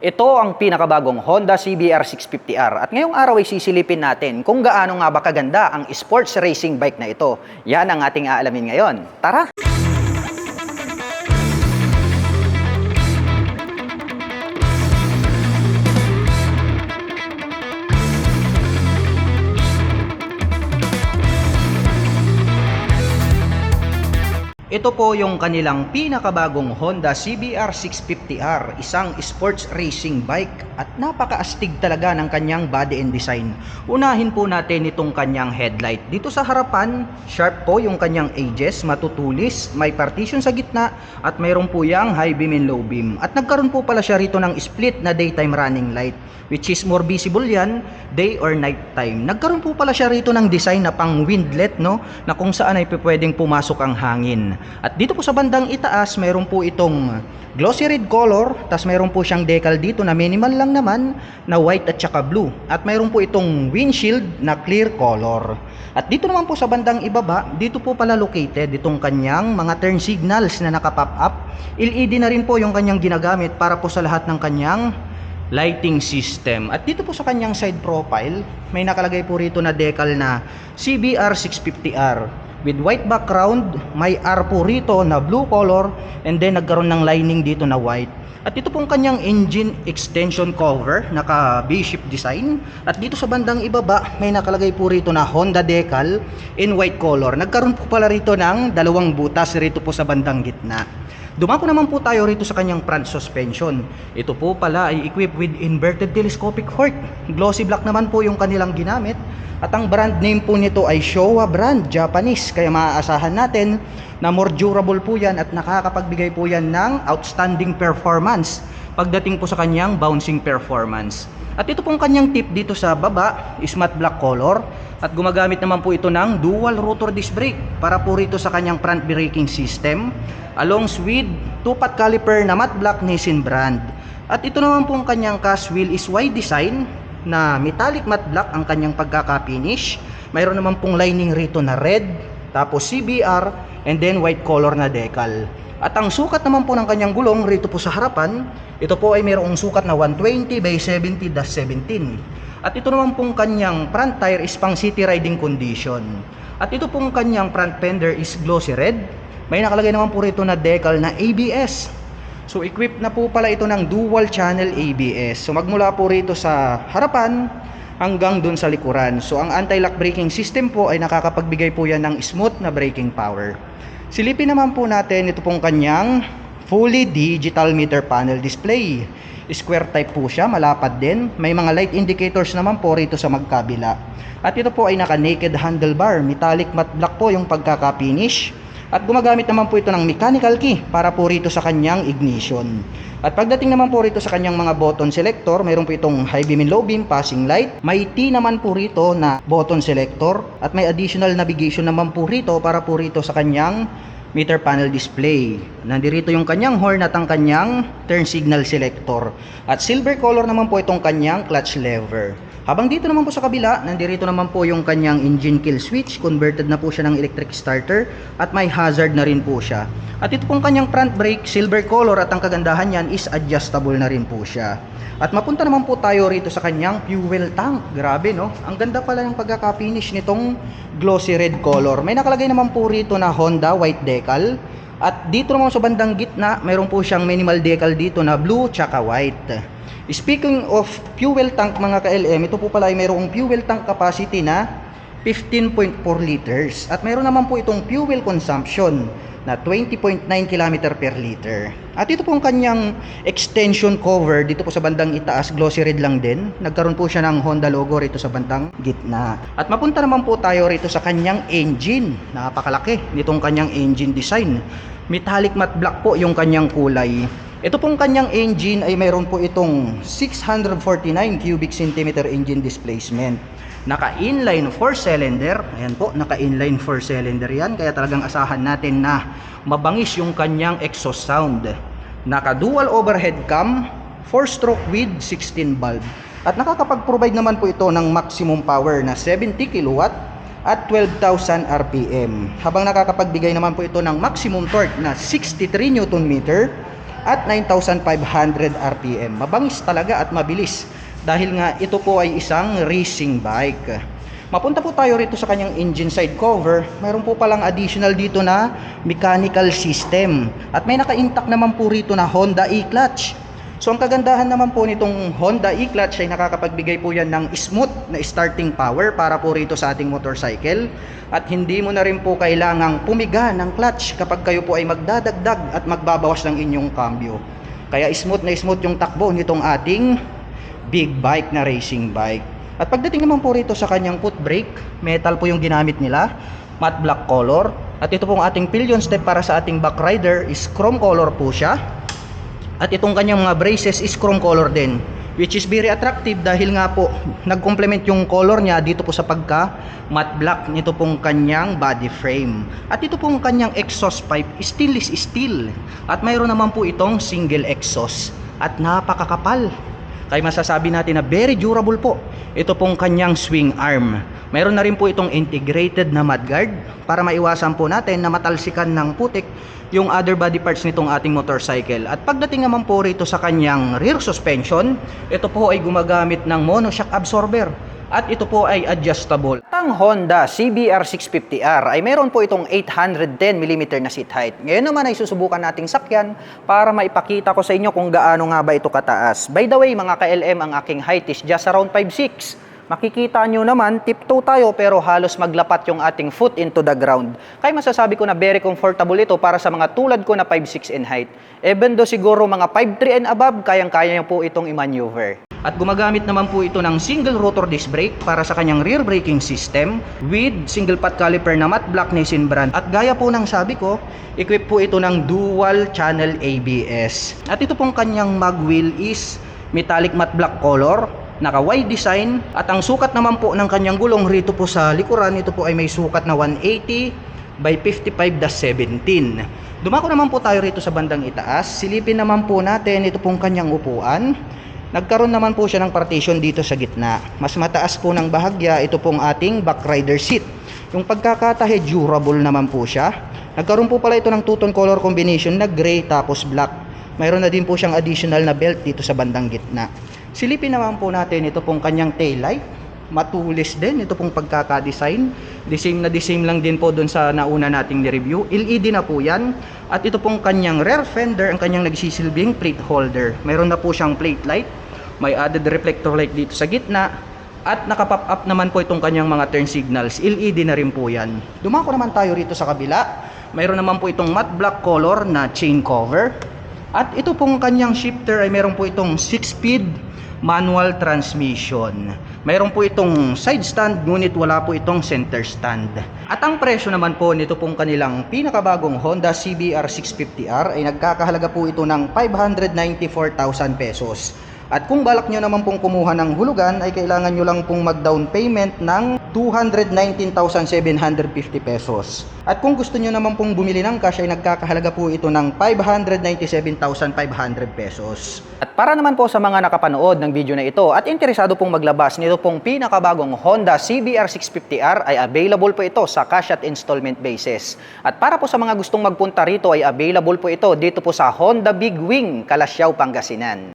Ito ang pinakabagong Honda CBR 650R at ngayong araw ay sisilipin natin kung gaano nga ba kaganda ang sports racing bike na ito. Yan ang ating aalamin ngayon. Tara! Ito po yung kanilang pinakabagong Honda CBR 650R, isang sports racing bike at napakaastig talaga ng kanyang body and design. Unahin po natin itong kanyang headlight. Dito sa harapan, sharp po yung kanyang edges, matutulis, may partition sa gitna at mayroon po yung high beam and low beam. At nagkaroon po pala siya rito ng split na daytime running light, which is more visible yan day or night time. Nagkaroon po pala siya rito ng design na pang windlet, no, na kung saan ay pwedeng pumasok ang hangin. At dito po sa bandang itaas, mayroon po itong glossy red color, tas mayroon po siyang decal dito na minimal lang naman na white at saka blue. At mayroon po itong windshield na clear color. At dito naman po sa bandang ibaba, dito po pala located itong kanyang mga turn signals na naka-pop up. LED na rin po yung kanyang ginagamit para po sa lahat ng kanyang lighting system. At dito po sa kanyang side profile, may nakalagay po rito na decal na CBR 650R. With white background, may R po rito na blue color and then nagkaroon ng lining dito na white. At ito pong kanyang engine extension cover, naka V-shape design. At dito sa bandang ibaba, may nakalagay po rito na Honda decal in white color. Nagkaroon po pala rito ng dalawang butas rito po sa bandang gitna. Dumako naman po tayo rito sa kanyang front suspension. Ito po pala ay equipped with inverted telescopic fork. Glossy black naman po yung kanilang ginamit. At ang brand name po nito ay Showa brand, Japanese. Kaya maaasahan natin na more durable po yan at nakakapagbigay po yan ng outstanding performance pagdating po sa kanyang bouncing performance. At ito pong kanyang tip dito sa baba is matte black color. At gumagamit naman po ito ng dual rotor disc brake para po rito sa kanyang front braking system along with 2-pot caliper na matte black Nissin brand. At ito naman pong kanyang cast wheel is Y design na metallic matte black ang kanyang pagkaka-finish. Mayroon naman pong lining rito na red, tapos CBR, and then white color na decal. At ang sukat naman po ng kanyang gulong rito po sa harapan, ito po ay mayroong sukat na 120 by 70-17. At ito naman pong kanyang front tire is pang city riding condition. At ito pong kanyang front fender is glossy red. May nakalagay naman po rito na decal na ABS. So equipped na po pala ito ng dual channel ABS. So magmula po rito sa harapan hanggang dun sa likuran. So ang anti-lock braking system po ay nakakapagbigay po yan ng smooth na braking power. Silipin naman po natin ito pong kanyang fully digital meter panel display. Square type po siya, malapad din. May mga light indicators naman po rito sa magkabila. At ito po ay naka naked handlebar. Metallic matte black po yung pagkaka-finish. At gumagamit naman po ito ng mechanical key para po rito sa kanyang ignition. At pagdating naman po rito sa kanyang mga button selector, mayroon po itong high beam and low beam, passing light. May T naman po rito na button selector. At may additional navigation naman po rito para po rito sa kanyang meter panel display. Nandirito yung kanyang horn at ang kanyang turn signal selector. At silver color naman po itong kanyang clutch lever. Habang dito naman po sa kabila, nandirito naman po yung kanyang engine kill switch. Converted na po siya ng electric starter at may hazard na rin po siya. At ito pong kanyang front brake, silver color, at ang kagandahan niyan is adjustable na rin po siya. At mapunta naman po tayo rito sa kanyang fuel tank. Grabe, no? Ang ganda pala ng pagkaka-finish nitong glossy red color. May nakalagay naman po rito na Honda white decal. At dito naman sa bandang gitna, mayroon po siyang minimal decal dito na blue tsaka white. Speaking of fuel tank mga ka-LM, ito po pala ay mayroong fuel tank capacity na 15.4 liters. At mayroon naman po itong fuel consumption na 20.9 km per liter. At ito po ang kanyang extension cover dito po sa bandang itaas, glossy red lang din. Nagkaroon po siya ng Honda logo rito sa bandang gitna. At mapunta naman po tayo rito sa kanyang engine. Napakalaki nitong kanyang engine design. Metallic matte black po yung kanyang kulay. Ito pong kanyang engine ay mayroon po itong 649 cubic centimeter engine displacement. Naka-inline 4-cylinder. Ayan po, naka-inline 4-cylinder yan. Kaya talagang asahan natin na mabangis yung kanyang exhaust sound. Naka-dual overhead cam, 4-stroke with 16 valve. At nakakapag-provide naman po ito ng maximum power na 70 kW at 12,000 RPM. Habang nakakapagbigay naman po ito ng maximum torque na 63 Nm at 9,500 RPM. Mabangis talaga at mabilis dahil nga ito po ay isang racing bike. Mapunta po tayo rito sa kanyang engine side cover. Mayroon po palang additional dito na mechanical system. At may naka-intact naman po rito na Honda e-clutch. So ang kagandahan naman po nitong Honda e-clutch ay nakakapagbigay po yan ng smooth na starting power para po rito sa ating motorcycle. At hindi mo na rin po kailangang pumiga ng clutch kapag kayo po ay magdadagdag at magbabawas ng inyong cambio. Kaya smooth na smooth yung takbo nitong ating big bike na racing bike. At pagdating naman po rito sa kanyang foot brake, metal po yung ginamit nila, matte black color. At ito pong ating pillion step para sa ating back rider is chrome color po siya. At itong kanyang mga braces is chrome color din, which is very attractive dahil nga po nag-complement yung color niya dito po sa pagka matte black nito pong kanyang body frame. At ito pong kanyang exhaust pipe, stainless steel. At mayroon naman po itong single exhaust at napakakapal. Kaya masasabi natin na very durable po ito pong kanyang swing arm. Mayroon na rin po itong integrated na mudguard para maiwasan po natin na matalsikan ng putik yung other body parts nitong ating motorcycle. At pagdating naman po rito sa kanyang rear suspension, ito po ay gumagamit ng monoshock absorber. At ito po ay adjustable. Ang Honda CBR 650R ay mayroon po itong 810mm na seat height. Ngayon naman ay susubukan nating sakyan para maipakita ko sa inyo kung gaano nga ba ito kataas. By the way mga ka-LM, ang aking height is just around 5'6". Makikita nyo naman, tiptoe tayo pero halos maglapat yung ating foot into the ground. Kaya masasabi ko na very comfortable ito para sa mga tulad ko na 5'6" in height. Even though siguro mga 5'3" and above, kayang-kaya nyo po itong i-maneuver. At gumagamit naman po ito ng single rotor disc brake para sa kanyang rear braking system with single pot caliper na matte black Nissin brand. At gaya po ng sabi ko, equip po ito ng dual channel ABS. At ito pong kanyang mag wheel is metallic matte black color, naka-wide design. At ang sukat naman po ng kanyang gulong rito po sa likuran, ito po ay may sukat na 180 by 55-17. Dumako naman po tayo rito sa bandang itaas. Silipin naman po natin ito pong kanyang upuan. Nagkaroon naman po siya ng partition dito sa gitna. Mas mataas po ng bahagya ito pong ating back rider seat. Yung pagkakatahe, durable naman po siya. Nagkaroon po pala ito ng two-tone color combination na gray tapos black. Mayroon na din po siyang additional na belt dito sa bandang gitna. Silipin naman po natin ito pong kanyang taillight. Matulis din ito pong pagkaka-design. The same lang din po doon sa nauna nating ni-review. LED na po yan. At ito pong kanyang rear fender, ang kanyang nagsisilbing plate holder. Mayroon na po siyang plate light. May added reflector light dito sa gitna. At nakapop up naman po itong kanyang mga turn signals. LED na rin po yan. Dumako naman tayo rito sa kabila. Mayroon naman po itong matte black color na chain cover. At ito pong kanyang shifter ay mayroon po itong 6-speed manual transmission. Mayroon po itong side stand ngunit wala po itong center stand. At ang presyo naman po nito pong kanilang pinakabagong Honda CBR 650R ay nagkakahalaga po ito ng 594,000 pesos. At kung balak nyo naman pong kumuha ng hulugan ay kailangan nyo lang pong mag-down payment ng 219,750 pesos. At kung gusto nyo naman pong bumili ng cash ay nagkakahalaga po ito ng 597,500 pesos. At para naman po sa mga nakapanood ng video na ito at interesado pong maglabas nito pong pinakabagong Honda CBR 650R ay available po ito sa cash at installment basis. At para po sa mga gustong magpunta rito ay available po ito dito po sa Honda Big Wing, Calasiao, Pangasinan.